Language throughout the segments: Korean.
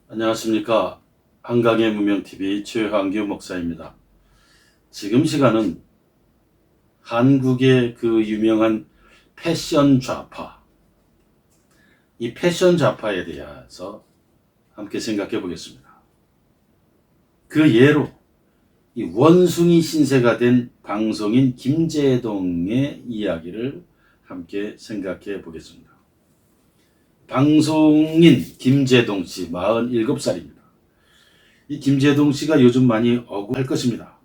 안녕하십니까. 한강의 문명TV 최환규 목사입니다. 지금 시간은 한국의 그 유명한 패션 좌파, 이 패션 좌파에 대해서 함께 생각해 보겠습니다. 그 예로 이 원숭이 신세가 된 방송인 김제동의 이야기를 함께 생각해 보겠습니다. 방송인 김제동 씨 47살입니다. 이 김제동 씨가 요즘 많이 억울할 것입니다.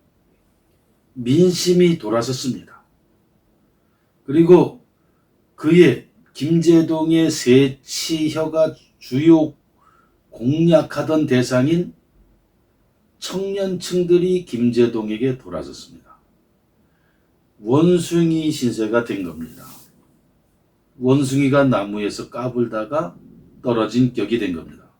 민심이 돌아섰습니다. 그리고 그의 김제동의 새치혀가 주요 공략하던 대상인 청년층들이 김제동에게 돌아섰습니다. 원숭이 신세가 된 겁니다. 원숭이가 나무에서 까불다가 떨어진 격이 된 겁니다.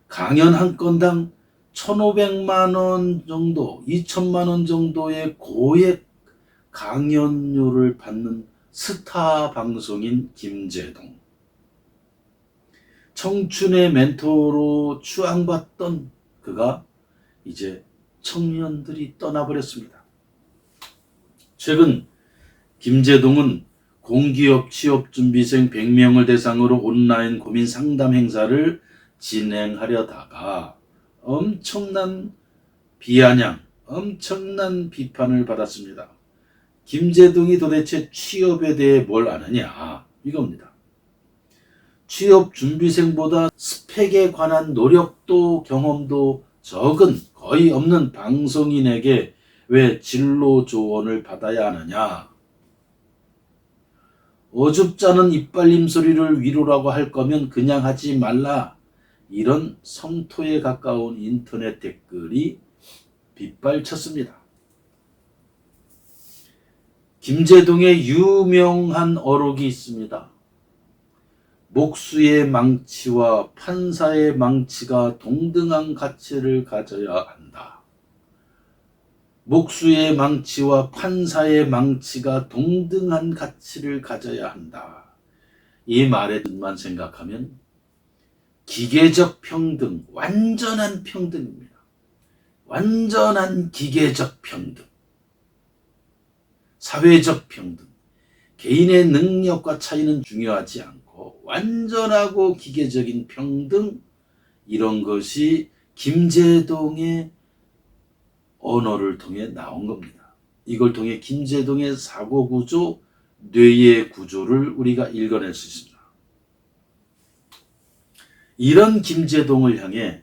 강연 한 건당 1,500만 원 정도, 2,000만 원 정도의 고액 강연료를 받는 스타 방송인 김제동. 청춘의 멘토로 추앙받던 그가 이제 청년들이 떠나버렸습니다. 최근 김제동은 공기업 취업준비생 100명을 대상으로 온라인 고민 상담 행사를 진행하려다가 엄청난 비아냥, 엄청난 비판을 받았습니다. 김제동이 도대체 취업에 대해 뭘 아느냐 이겁니다. 취업준비생보다 스펙에 관한 노력도 경험도 적은 거의 없는 방송인에게 왜 진로 조언을 받아야 하느냐. 어줍잖은 이빨림 소리를 위로라고 할 거면 그냥 하지 말라. 이런 성토에 가까운 인터넷 댓글이 빗발쳤습니다. 김제동의 유명한 어록이 있습니다. 목수의 망치와 판사의 망치가 동등한 가치를 가져야 한다. 목수의 망치와 판사의 망치가 동등한 가치를 가져야 한다. 이 말의 뜻만 생각하면 기계적 평등, 완전한 평등입니다. 완전한 기계적 평등. 사회적 평등. 개인의 능력과 차이는 중요하지 않고 완전하고 기계적인 평등, 이런 것이 김제동의 언어를 통해 나온 겁니다. 이걸 통해 김제동의 사고 구조, 뇌의 구조를 우리가 읽어낼 수 있습니다. 이런 김제동을 향해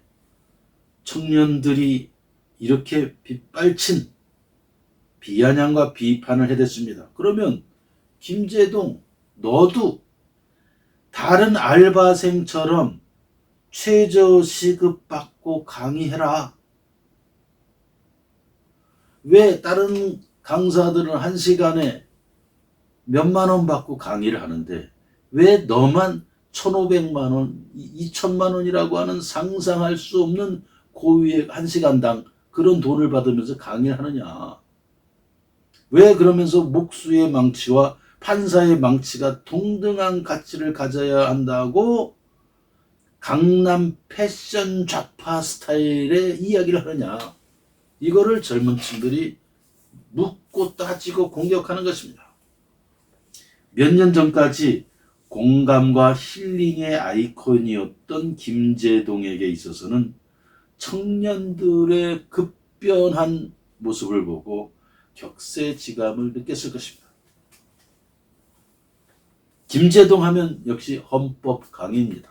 청년들이 이렇게 빗발친 비아냥과 비판을 해댔습니다. 그러면 김제동, 너도 다른 알바생처럼 최저시급 받고 강의해라. 왜 다른 강사들은 1시간에 몇만 원 받고 강의를 하는데 왜 너만 1,500만 원, 2,000만 원이라고 하는 상상할 수 없는 고유의 1시간당 그런 돈을 받으면서 강의를 하느냐. 왜 그러면서 목수의 망치와 판사의 망치가 동등한 가치를 가져야 한다고 강남 패션 좌파 스타일의 이야기를 하느냐. 이거를 젊은 층들이 묻고 따지고 공격하는 것입니다. 몇 년 전까지 공감과 힐링의 아이콘이었던 김제동에게 있어서는 청년들의 급변한 모습을 보고 격세지감을 느꼈을 것입니다. 김제동 하면 역시 헌법 강의입니다.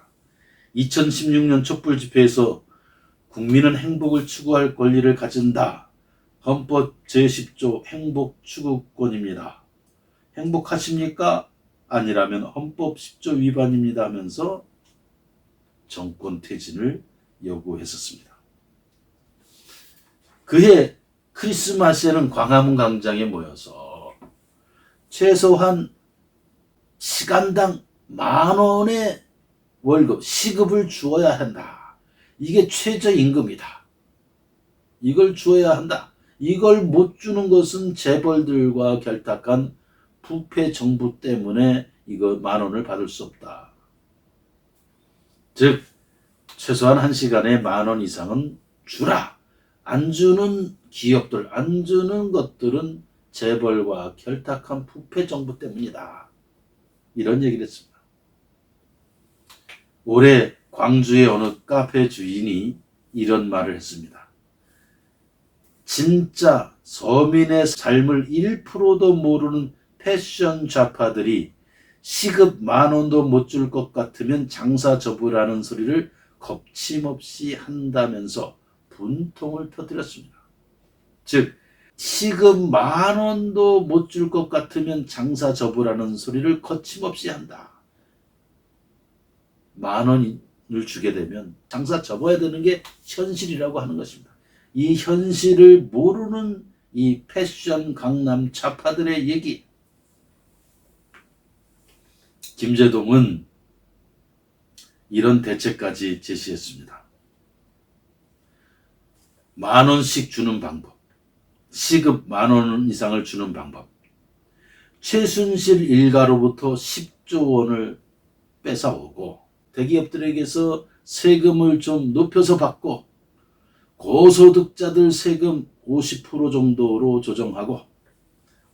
2016년 촛불 집회에서 국민은 행복을 추구할 권리를 가진다. 헌법 제10조 행복 추구권입니다. 행복하십니까? 아니라면 헌법 10조 위반입니다 하면서 정권 퇴진을 요구했었습니다. 그해 크리스마스에는 광화문 광장에 모여서 최소한 시간당 10,000원의 월급, 시급을 주어야 한다. 이게 최저임금이다. 이걸 주어야 한다. 이걸 못 주는 것은 재벌들과 결탁한 부패 정부 때문에 이거 10,000원을 받을 수 없다. 즉 최소한 1시간에 10,000원 이상은 주라. 안 주는 기업들, 안 주는 것들은 재벌과 결탁한 부패 정부 때문이다. 이런 얘기를 했습니다. 올해 광주의 어느 카페 주인이 이런 말을 했습니다. 진짜 서민의 삶을 1%도 모르는 패션 좌파들이 시급 10,000원도 못 줄 것 같으면 장사 접으라는 소리를 겁침없이 한다면서 분통을 터뜨렸습니다. 즉 시급 10,000원도 못 줄 것 같으면 장사 접으라는 소리를 거침없이 한다. 10,000원을 주게 되면 장사 접어야 되는 게 현실이라고 하는 것입니다. 이 현실을 모르는 이 패션 강남 좌파들의 얘기. 김제동은 이런 대책까지 제시했습니다. 10,000원씩 주는 방법, 시급 10,000원 이상을 주는 방법, 최순실 일가로부터 10조 원을 뺏어오고 대기업들에게서 세금을 좀 높여서 받고 고소득자들 세금 50% 정도로 조정하고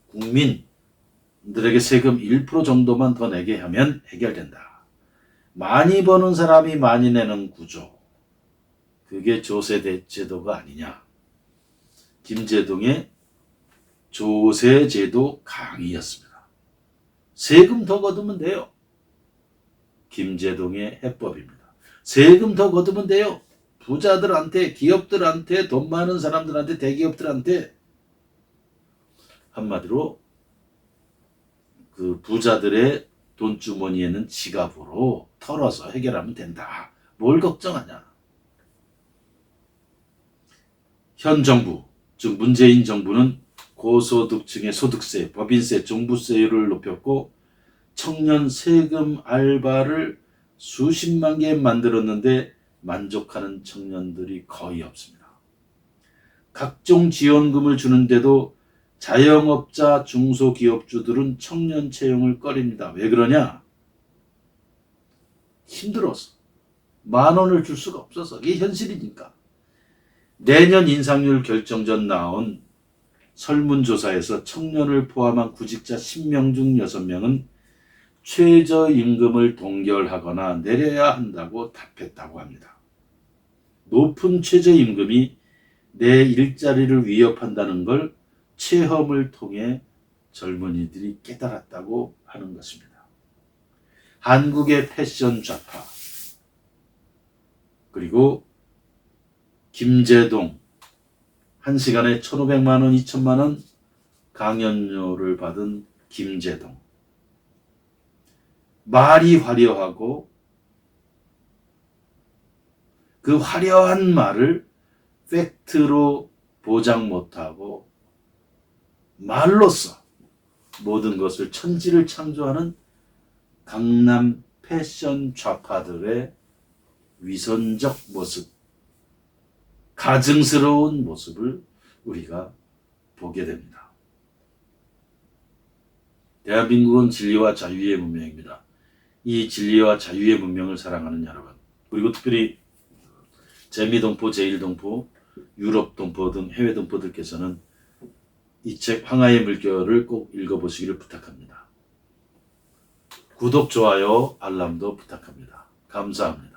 국민들에게 세금 1% 정도만 더 내게 하면 해결된다. 많이 버는 사람이 많이 내는 구조. 그게 조세 제도가 아니냐. 김제동의 조세제도 강의였습니다. 세금 더 거두면 돼요. 김제동의 해법입니다. 세금 더 거두면 돼요. 부자들한테, 기업들한테, 돈 많은 사람들한테, 대기업들한테. 한마디로 그 부자들의 돈주머니에는 지갑으로 털어서 해결하면 된다. 뭘 걱정하냐. 현 정부, 즉 문재인 정부는 고소득층의 소득세, 법인세, 종부세율을 높였고 청년 세금 알바를 수십만 개 만들었는데 만족하는 청년들이 거의 없습니다. 각종 지원금을 주는데도 자영업자, 중소기업주들은 청년 채용을 꺼립니다. 왜 그러냐? 힘들어서. 10,000원을 줄 수가 없어서. 이게 현실이니까. 내년 인상률 결정 전 나온 설문조사에서 청년을 포함한 구직자 10명 중 6명은 최저임금을 동결하거나 내려야 한다고 답했다고 합니다. 높은 최저임금이 내 일자리를 위협한다는 걸 체험을 통해 젊은이들이 깨달았다고 하는 것입니다. 한국의 패션 좌파 그리고 김제동 1시간에 1,500만 원, 2,000만 원 강연료를 받은 김제동. 말이 화려하고 그 화려한 말을 팩트로 보장 못하고 말로써 모든 것을 천지를 창조하는 강남 패션 좌파들의 위선적 모습, 가증스러운 모습을 우리가 보게 됩니다. 대한민국은 진리와 자유의 문명입니다. 이 진리와 자유의 문명을 사랑하는 여러분, 그리고 특별히 재미동포, 제일동포, 유럽동포 등 해외동포들께서는 이 책 황하의 물결을 꼭 읽어보시기를 부탁합니다. 구독, 좋아요, 알람도 부탁합니다. 감사합니다.